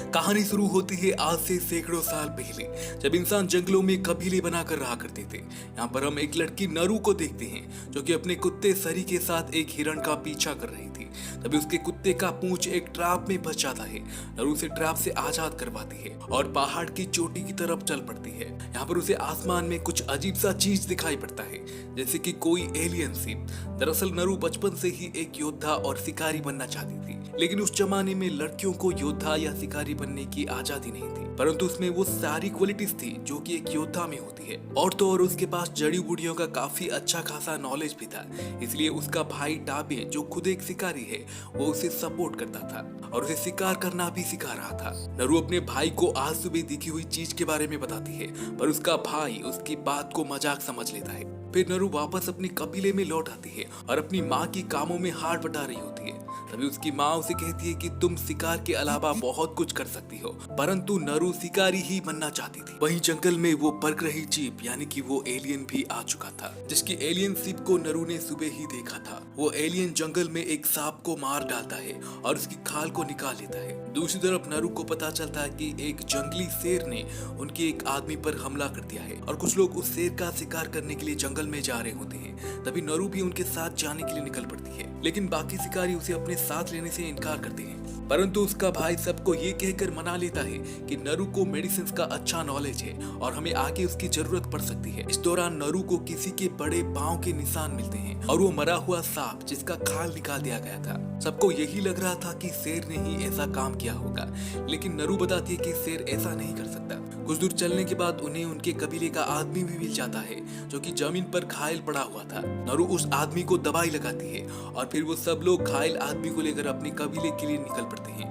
कहानी शुरू होती है आज से सैकड़ों साल पहले, जब इंसान जंगलों में कबीले बनाकर रहा करते थे। यहाँ पर हम एक लड़की नरू को देखते हैं जो कि अपने कुत्ते सरी के साथ एक हिरण का पीछा कर रही थी। तभी उसके कुत्ते का पूंछ एक ट्रैप में फंस जाता है। नरू उसे ट्रैप से आजाद करवाती है और पहाड़ की चोटी की तरफ चल पड़ती है। यहाँ पर उसे आसमान में कुछ अजीब सा चीज दिखाई पड़ता है, जैसे कि कोई एलियन शिप। दरअसल नरू बचपन से ही एक योद्धा और शिकारी बनना चाहती थी, लेकिन उस जमाने में लड़कियों को योद्धा या शिकारी बनने की आजादी नहीं थी, परंतु उसमें वो सारी क्वालिटीज थी जो कि एक योद्धा में होती है। और तो और उसके पास जड़ी बूटियों का काफी अच्छा खासा नॉलेज भी था। इसलिए उसका भाई टाबे, जो खुद एक शिकारी है, वो उसे सपोर्ट करता था और उसे शिकार करना भी सिखा रहा था। नरू अपने भाई को आज सुबह दिखी हुई चीज के बारे में बताती है, पर उसका भाई उसकी बात को मजाक समझ लेता है। फिर नरू वापस अपनी कबीले में लौट आती है और अपनी माँ की कामों में हाथ बटा रही होती है। तभी उसकी माँ उसे कहती है कि तुम शिकार के अलावा बहुत कुछ कर सकती हो, परंतु नरू शिकारी ही बनना चाहती थी। वहीं जंगल में वो परख रही जीप यानी कि वो एलियन भी आ चुका था, जिसकी एलियन शिप को नरू ने सुबह ही देखा था। वो एलियन जंगल में एक सांप को मार डालता है और उसकी खाल को निकाल लेता है। दूसरी तरफ नरू को पता चलता है कि एक जंगली शेर ने उनके एक आदमी पर हमला कर दिया है और कुछ लोग उस शेर का शिकार करने के लिए जंगल में जा रहे होते हैं। तभी नरू भी उनके साथ जाने के लिए निकल पड़ती है, लेकिन बाकी शिकारी उसे अपने साथ लेने से इनकार करते हैं। परंतु उसका भाई सबको ये कहकर मना लेता है कि नरू को मेडिसिन का अच्छा नॉलेज है और हमें आगे उसकी जरूरत पड़ सकती है। इस दौरान नरू को किसी के बड़े पांव के निशान मिलते हैं और वो मरा हुआ सांप जिसका खाल निकाल दिया गया था। सबको यही लग रहा था कि शेर ने ही ऐसा काम किया होगा, लेकिन नरू बताती है कि शेर ऐसा नहीं कर सकता। कुछ दूर चलने के बाद उन्हें उनके कबीले का आदमी भी मिल जाता है जो कि जमीन पर घायल पड़ा हुआ था। नरू उस आदमी को दवाई लगाती है और फिर वो सब लोग घायल आदमी को लेकर अपने कबीले के लिए निकल पड़ते हैं।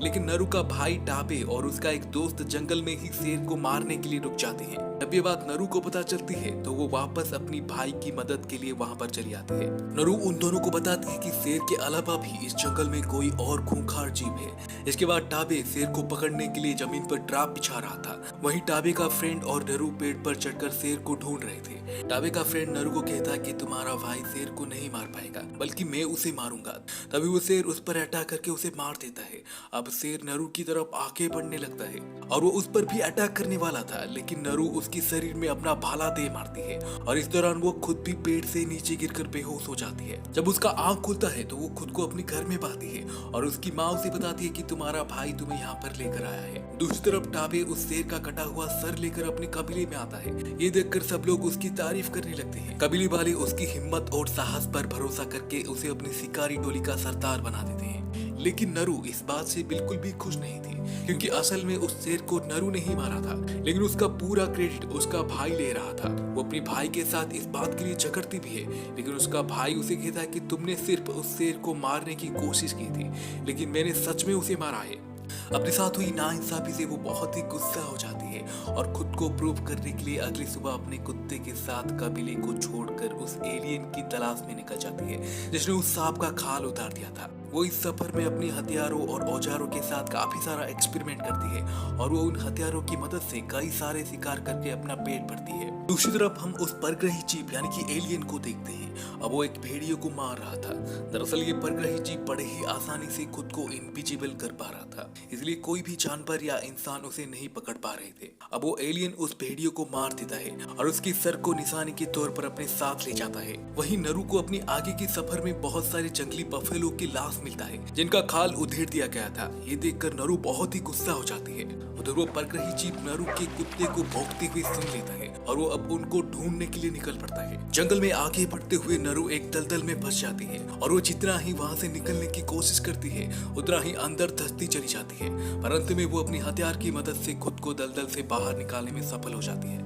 लेकिन नरू का भाई टाबे और उसका एक दोस्त जंगल में ही शेर को मारने के लिए रुक जाते हैं। जब ये बात नरू को पता चलती है तो वो वापस अपनी भाई की मदद के लिए वहाँ पर चली आती है। नरू उन दोनों को बताती है कि शेर के अलावा भी इस जंगल में कोई और खूंखार जीव है। इसके बाद टाबे शेर को पकड़ने के लिए जमीन पर ट्रैप बिछा रहा था। वहीं टाबे का फ्रेंड और नरू पेड़ पर चढ़कर शेर को ढूंढ रहे थे। टाबे का फ्रेंड नरू को कहता है कि तुम्हारा भाई शेर को नहीं मार पाएगा, बल्कि मैं उसे मारूंगा। तभी वो शेर उस पर अटैक करके उसे मार देता है। अब शेर नरू की तरफ आगे बढ़ने लगता है और वो उस पर भी अटैक करने वाला था, लेकिन नरू उसके शरीर में अपना भाला दे मारती है और इस दौरान वो खुद भी पेड़ से नीचे गिरकर बेहोश हो जाती है। जब उसका आंख खुलता है तो वो खुद को अपने घर में पाती है और उसकी माँ उसे बताती है कि तुम्हारा भाई तुम्हें यहाँ पर लेकर आया है। दूसरी तरफ टाबे उस शेर का कटा हुआ सर लेकर अपने कबीले में आता है। ये देखकर सब लोग उसकी तारीफ करने लगते हैं। कबीले वाले उसकी हिम्मत और साहस पर भरोसा करके उसे अपनी शिकारी टोली का सरदार बना देते हैं। लेकिन नरू इस बात से बिल्कुल भी खुश नहीं थी, क्योंकि असल में उस शेर को नरू ने ही मारा था, लेकिन उसका पूरा क्रेडिट उसका भाई ले रहा था। वो अपने भाई के साथ इस बात के लिए झगड़ती भी है, लेकिन उसका भाई उसे कहता है कि तुमने सिर्फ उस शेर को मारने की कोशिश की थी, लेकिन मैंने सच में उसे मारा है। अपने साथ हुई नाइंसाफी से वो बहुत ही गुस्सा हो जाती है और खुद को प्रूव करने के लिए अगली सुबह अपने कुत्ते के साथ कबीले को छोड़कर उस एलियन की तलाश में निकल जाती है जिसने उस सांप का खाल उतार दिया था। वो इस सफर में अपने हथियारों और औजारों के साथ काफी सारा एक्सपेरिमेंट करती है और वो उन हथियारों की मदद से कई सारे शिकार करके अपना पेट भरती है। दूसरी तरफ हम उस परग्रही जीव यानी कि एलियन को देखते हैं। अब वो एक भेड़िए को मार रहा था। दरअसल ये परग्रही जीव बड़े ही आसानी से खुद को इनविजिबल कर पा रहा था, इसलिए कोई भी जानवर या इंसान उसे नहीं पकड़ पा रहे थे। अब वो एलियन उस भेड़िए को मार देता है और उसकी सर को निशाने के तौर पर अपने साथ ले जाता है। वहीं नरू को अपनी आगे की सफर में बहुत सारे जंगली बफेलो की लाश मिलता है जिनका खाल उधेड़ दिया गया था। ये देखकर नरू बहुत ही गुस्सा हो जाती है। उधर वो परग्रही जीव नरू के कुत्ते को भौंकते हुए सुन लेता है और वो अब उनको ढूंढने के लिए निकल पड़ता है। जंगल में आगे बढ़ते हुए नरू एक दलदल में फंस जाती है और वो जितना ही वहां से निकलने की कोशिश करती है उतना ही अंदर धंसती चली जाती है, पर अंत में वो अपनी हथियार की मदद से खुद को दलदल से बाहर निकालने में सफल हो जाती है।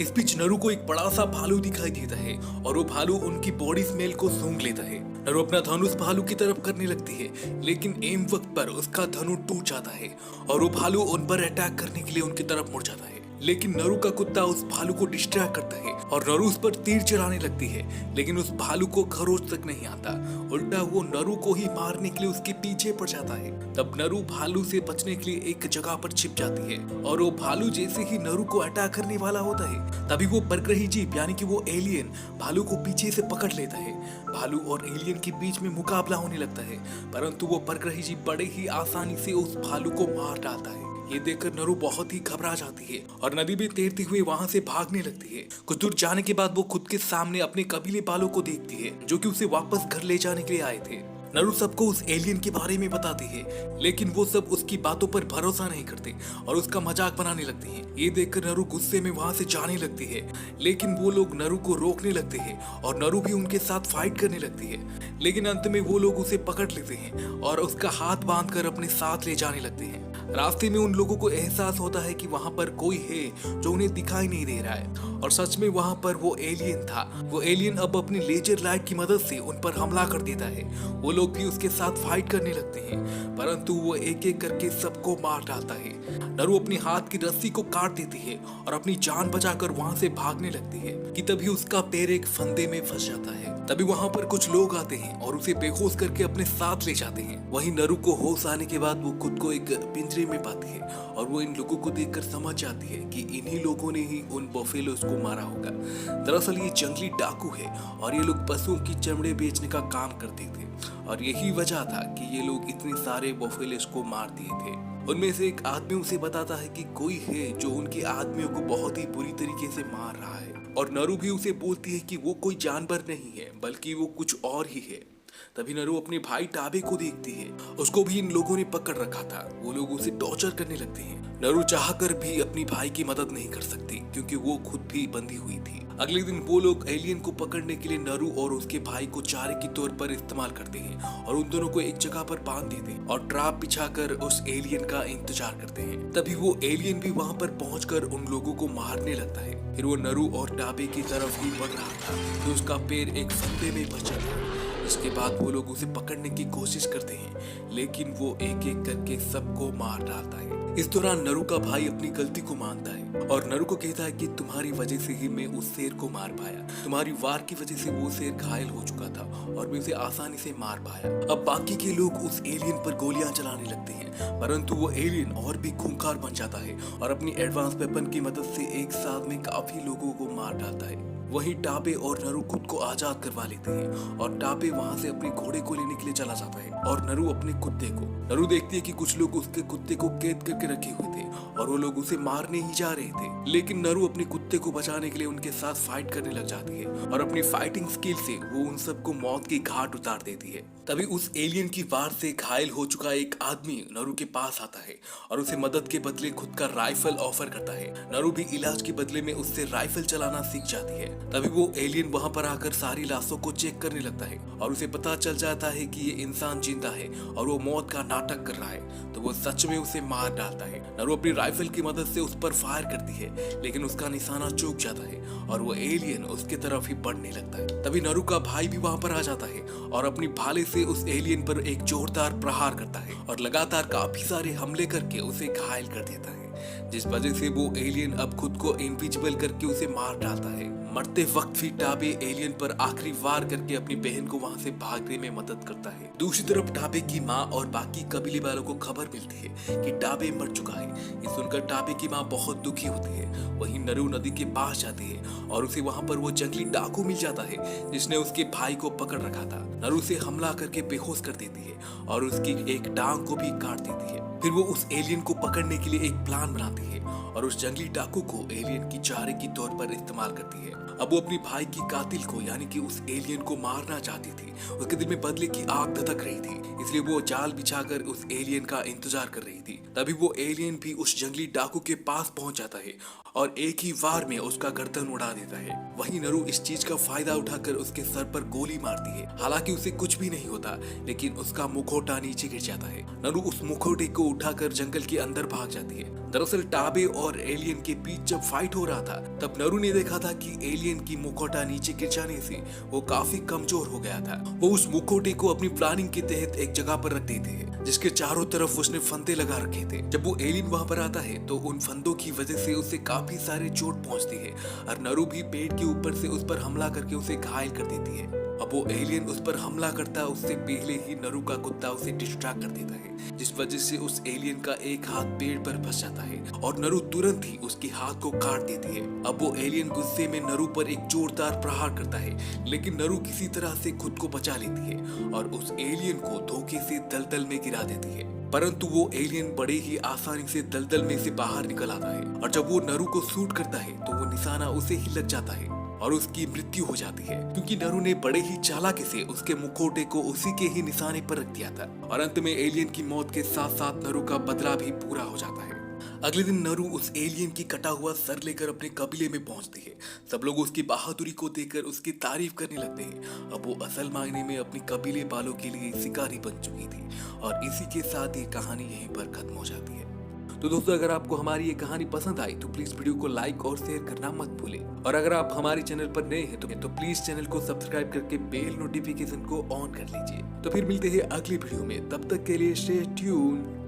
इस बीच नरू को एक बड़ा सा भालू दिखाई देता है और वो भालू उनकी बॉडी स्मेल को सूंघ लेता है। नरू अपना धनुष भालू की तरफ करने लगती है, लेकिन एम वक्त पर उसका धनुष टूट जाता है और वो भालू उन पर अटैक करने के लिए उनकी तरफ मुड़ जाता है। लेकिन नरू का कुत्ता उस भालू को डिस्ट्रैक्ट करता है और नरू उस पर तीर चलाने लगती है, लेकिन उस भालू को खरोच तक नहीं आता। उल्टा वो नरू को ही मारने के लिए उसके पीछे पड़ जाता है। तब नरू भालू से बचने के लिए एक जगह पर छिप जाती है और वो भालू जैसे ही नरू को अटैक करने वाला होता है, तभी वो परग्रही जीव यानी कि वो एलियन भालू को पीछे से पकड़ लेता है। भालू और एलियन के बीच में मुकाबला होने लगता है, परंतु वो परग्रही जीव बड़े ही आसानी से उस भालू को मार डालता है। ये देखकर नरू बहुत ही घबरा जाती है और नदी में तैरते हुए वहां से भागने लगती है। कुछ दूर जाने के बाद वो खुद के सामने अपने कबीले वालों को देखती है जो कि उसे वापस घर ले जाने के लिए आए थे। नरू सबको उस एलियन के बारे में बताती है, लेकिन वो सब उसकी बातों पर भरोसा नहीं करते और उसका मजाक बनाने लगते हैं। ये देखकर नरू गुस्से में वहां से जाने लगती है, लेकिन वो लोग नरू को रोकने लगते हैं और नरू भी उनके साथ फाइट करने लगती है। लेकिन अंत में वो लोग उसे पकड़ लेते हैं और उसका हाथ बांधकर अपने साथ ले जाने लगते हैं। रास्ते में उन लोगों को एहसास होता है कि वहां पर कोई है जो उन्हें दिखाई नहीं दे रहा है और सच में वहां पर वो एलियन था। वो एलियन अब अपनी लेजर लाइट की मदद से उन पर हमला कर देता है। वो लोग भी उसके साथ फाइट करने लगते हैं, परंतु वो एक एक करके सबको मार डालता है। नरू अपनी हाथ की रस्सी को काट देती है और अपनी जान बचाकर वहां से भागने लगती है कि तभी उसका पैर एक फंदे में फंस जाता है। तभी वहां पर कुछ लोग आते हैं और उसे बेहोश करके अपने साथ ले जाते हैं। वहीं नरू को होश आने के बाद वो खुद को एक पिंजरे में पाती है और वो इन लोगों को देखकर समझ जाती है कि इन्हीं लोगों ने ही उन बफेलोस को मारा होगा। दरअसल ये जंगली डाकू है और ये लोग पशुओं की चमड़े बेचने का काम करते थे और यही वजह था कि ये लोग इतने सारे बफेलोस को मार दिए थे। उनमें से एक आदमी उसे बताता है कि कोई है जो उनके आदमियों को बहुत ही बुरी तरीके से मार रहा है और नरू भी उसे बोलती है कि वो कोई जानवर नहीं है बल्कि वो कुछ और ही है। तभी नरू अपने भाई टाबे को देखती है, उसको भी इन लोगों ने पकड़ रखा था। वो लोग उसे टॉर्चर करने लगते हैं। नरू चाहकर भी अपनी भाई की मदद नहीं कर सकती क्योंकि वो खुद भी बंधी हुई थी। अगले दिन वो लोग एलियन को पकड़ने के लिए नरू और उसके भाई को चारे के तौर पर इस्तेमाल करते हैं और उन दोनों को एक जगह पर बांध देते हैं और ट्रैप बिछाकर उस एलियन का इंतजार करते हैं। तभी वो एलियन भी वहां पर पहुंचकर उन लोगों को मारने लगता है। फिर वो नरू और टाबे की तरफ ही बढ़ रहा था तो उसका पैर एक फंदे में फंस जाता है। इसके बाद वो लोग उसे पकड़ने की कोशिश करते हैं, लेकिन वो एक एक करके सबको मार डालता है। इस दौरान नरू का भाई अपनी गलती को मानता है और नरू को कहता है कि तुम्हारी वजह से ही मैं उस शेर को मार पाया। तुम्हारी वार की वजह से वो शेर घायल हो चुका था और मैं उसे आसानी से मार पाया। अब बाकी के लोग उस एलियन पर गोलियां चलाने लगते हैं, परंतु वो एलियन और भी खूंखार बन जाता है और अपनी एडवांस वेपन की मदद से एक साथ में काफी लोगों को मार डालता है। वहीं टाबे और नरू खुद को आजाद करवा लेते हैं और टाबे वहां से अपने घोड़े को लेने के लिए चला जाता है और नरू अपने कुत्ते को। नरू देखती है कि कुछ लोग उसके कुत्ते को कैद करके रखे हुए थे और वो लोग उसे मारने ही जा रहे थे, लेकिन नरू अपने कुत्ते को बचाने के लिए उनके साथ फाइट करने लग जाती है और अपनी फाइटिंग स्किल से वो उन सबको मौत की घाट उतार देती है। तभी उस एलियन की वार से घायल हो चुका एक आदमी नरू के पास आता है और उसे मदद के बदले खुद का राइफल ऑफर करता है। नरू भी इलाज के बदले में उससे राइफल चलाना सीख जाती है। तभी वो एलियन वहां पर आकर सारी लाशों को चेक करने लगता है और उसे पता चल जाता है कि ये इंसान जिंदा है और वो मौत का नाटक कर रहा है, तो वो सच में उसे मार डालता है। नरू अपनी राइफल की मदद से उस पर फायर करती है, लेकिन उसका निशाना चूक जाता है और वो एलियन उसके तरफ ही बढ़ने लगता है। तभी नरू का भाई भी वहां पर आ जाता है और अपनी भाले से उस एलियन पर एक जोरदार प्रहार करता है और लगातार काफी सारे हमले करके उसे घायल कर देता है, जिस वजह से वो एलियन अब खुद को इनविजिबल करके उसे मार डालता है। मरते वक्त भी टाबे एलियन पर आखिरी वार करके अपनी बहन को वहां से भागने में मदद करता है। दूसरी तरफ टाबे की माँ और बाकी कबीले वालों को खबर मिलती है कि टाबे मर चुका है। ये सुनकर टाबे की माँ बहुत दुखी होती है। वहीं नरू नदी के पास जाती है और उसे वहां पर वो जंगली डाकू मिल जाता है जिसने उसके भाई को पकड़ रखा था। नरू से हमला करके बेहोश कर देती है और उसकी एक टांग को भी काट देती है। फिर वो उस एलियन को पकड़ने के लिए एक प्लान बनाती है और उस जंगली डाकू को एलियन की चारे की तौर पर इस्तेमाल करती है। अब वो अपनी भाई की कातिल को यानी कि उस एलियन को मारना चाहती थी। उसके दिल में बदले की आग धधक रही थी, इसलिए वो जाल बिछाकर उस एलियन का इंतजार कर रही थी। तभी वो एलियन भी उस जंगली डाकू के पास पहुंच जाता है और एक ही वार में उसका गर्दन उड़ा देता है। वहीं नरू इस चीज का फायदा उठाकर उसके सर पर गोली मारती है। हालांकि उसे कुछ भी नहीं होता, लेकिन उसका मुखौटा नीचे गिर जाता है। नरू उस मुखौटे को उठाकर जंगल के अंदर भाग जाती है। दरअसल टाबे और एलियन के बीच जब फाइट हो रहा था तब नरू ने देखा था कि एलियन की मुखौटा नीचे गिर जाने से वो काफी कमजोर हो गया था। वो उस मुखौटे को अपनी प्लानिंग के तहत एक जगह पर रख देते हैं जिसके चारों तरफ उसने फंदे लगा रखे थे। जब वो एलियन वहां पर आता है तो उन फंदों की वजह से उसे काफी सारे चोट पहुंचती है और नरू भी पेड़ के ऊपर से उस पर हमला करके उसे घायल कर देती है। अब वो एलियन उस पर हमला करता है उससे पहले ही नरू का कुत्ता उसे डिस्ट्रैक्ट कर देता है, जिस वजह से उस एलियन का एक हाथ पेड़ पर फंस जाता है और नरू तुरंत ही उसके हाथ को काट देती है। अब वो एलियन गुस्से में नरू पर एक जोरदार प्रहार करता है, लेकिन नरू किसी तरह से खुद को बचा लेती है और उस एलियन को धोखे से दलदल में गिरा देती है। परंतु वो एलियन बड़े ही आसानी से दलदल में से बाहर निकल आता है और जब वो नरू को शूट करता है तो वो निशाना उसे ही लग जाता है और उसकी मृत्यु हो जाती है, क्योंकि नरू ने बड़े ही चालाकी से उसके मुखौटे को उसी के ही निशाने पर रख दिया था। और अंत में एलियन की मौत के साथ साथ नरू का बदला भी पूरा हो जाता है। अगले दिन नरू उस एलियन की कटा हुआ सर लेकर अपने कबीले में पहुंचती है। सब लोग उसकी बहादुरी को देखकर उसकी तारीफ करने लगते हैं। अब वो असल मायने में अपने कबीले वालों के लिए शिकारी बन चुकी थी और इसी के साथ ये कहानी यहीं पर खत्म हो जाती है। तो दोस्तों, अगर आपको हमारी ये कहानी पसंद आई तो प्लीज वीडियो को लाइक और शेयर करना मत भूलें। और अगर आप हमारे चैनल पर नए हैं तो प्लीज चैनल को सब्सक्राइब करके बेल नोटिफिकेशन को ऑन कर लीजिए। तो फिर मिलते हैं अगली वीडियो में, तब तक के लिए स्टे ट्यून।